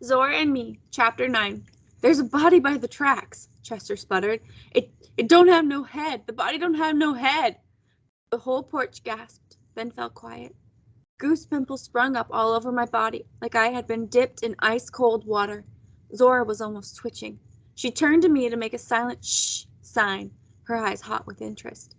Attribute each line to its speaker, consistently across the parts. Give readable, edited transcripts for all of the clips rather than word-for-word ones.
Speaker 1: Zora and Me, Chapter 9. There's a body by the tracks, Chester sputtered. It don't have no head. The body don't have no head. The whole porch gasped, then fell quiet. Goose pimples sprung up all over my body, like I had been dipped in ice-cold water. Zora was almost twitching. She turned to me to make a silent shh sign, her eyes hot with interest.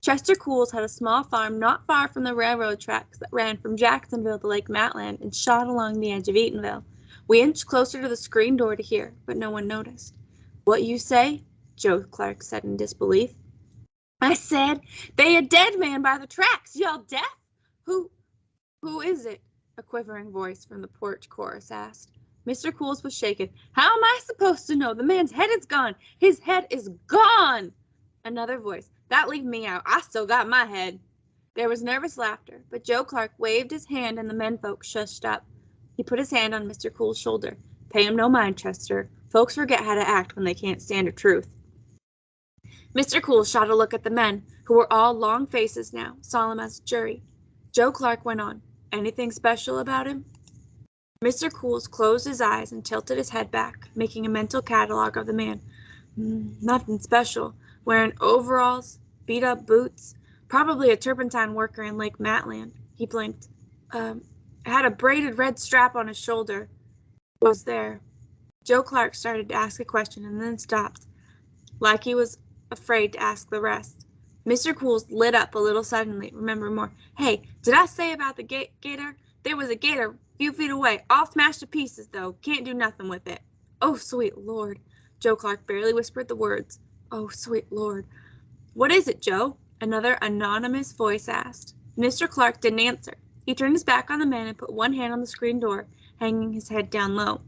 Speaker 1: Chester Cools had a small farm not far from the railroad tracks that ran from Jacksonville to Lake Matland and shot along the edge of Eatonville. We inched closer to the screen door to hear, but no one noticed. What you say? Joe Clark said in disbelief. I said, they a dead man by the tracks. Y'all deaf? Who is it? A quivering voice from the porch chorus asked. Mr. Cools was shaken. How am I supposed to know? The man's head is gone. His head is gone. Another voice. That leave me out. I still got my head. There was nervous laughter, but Joe Clark waved his hand and the menfolk shushed up. He put his hand on Mr. Cool's shoulder. Pay him no mind, Chester. Folks forget how to act when they can't stand a truth. Mr. Cool shot a look at the men, who were all long faces now, solemn as a jury. Joe Clark went on. Anything special about him? Mr. Cools closed his eyes and tilted his head back, making a mental catalog of the man. Nothing special. Wearing overalls, beat-up boots, probably a turpentine worker in Lake Matland. He blinked. Had a braided red strap on his shoulder. Was there. Joe Clark started to ask a question and then stopped, like he was afraid to ask the rest. Mr. Cools lit up a little suddenly, remembering more. Hey, did I say about the gator? There was a gator a few feet away, all smashed to pieces, though. Can't do nothing with it. Oh, sweet Lord. Joe Clark barely whispered the words. Oh, sweet Lord. What is it, Joe? Another anonymous voice asked. Mr. Clark didn't answer. He turned his back on the man and put one hand on the screen door, hanging his head down low.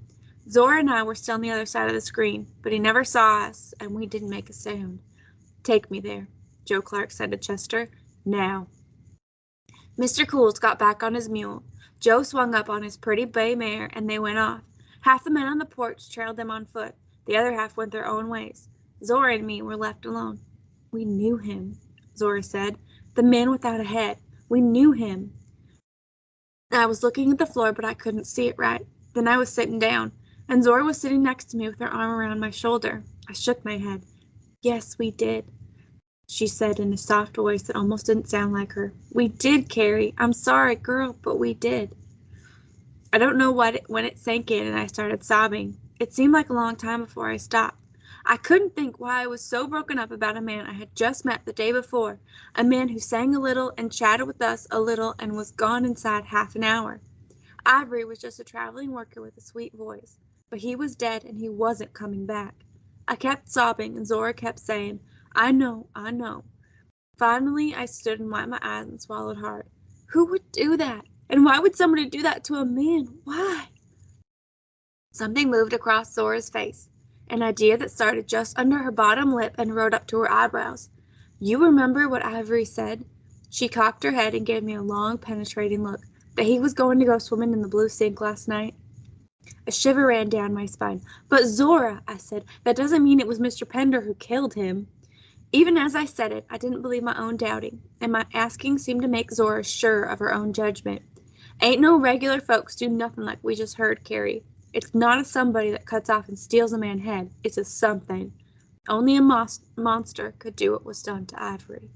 Speaker 1: Zora and I were still on the other side of the screen, but he never saw us, and we didn't make a sound. Take me there, Joe Clark said to Chester. Now. Mr. Cools got back on his mule. Joe swung up on his pretty bay mare, and they went off. Half the men on the porch trailed them on foot. The other half went their own ways. Zora and me were left alone. We knew him, Zora said. The man without a head. We knew him. I was looking at the floor, but I couldn't see it right. Then I was sitting down, and Zora was sitting next to me with her arm around my shoulder. I shook my head. Yes, we did, she said in a soft voice that almost didn't sound like her. We did, Carrie. I'm sorry, girl, but we did. I don't know when it sank in and I started sobbing. It seemed like a long time before I stopped. I couldn't think why I was so broken up about a man I had just met the day before, a man who sang a little and chatted with us a little and was gone inside half an hour. Ivory was just a traveling worker with a sweet voice, but he was dead and he wasn't coming back. I kept sobbing and Zora kept saying, I know, I know. Finally, I stood and wiped my eyes and swallowed hard. Who would do that? And why would somebody do that to a man? Why? Something moved across Zora's face, an idea that started just under her bottom lip and rode up to her eyebrows. You remember what Ivory said? She cocked her head and gave me a long, penetrating look. That he was going to go swimming in the blue sink last night? A shiver ran down my spine. But Zora, I said, that doesn't mean it was Mr. Pender who killed him. Even as I said it, I didn't believe my own doubting, and my asking seemed to make Zora sure of her own judgment. Ain't no regular folks do nothing like we just heard, Carrie. It's not a somebody that cuts off and steals a man's head. It's a something. Only a monster could do what was done to Ivory.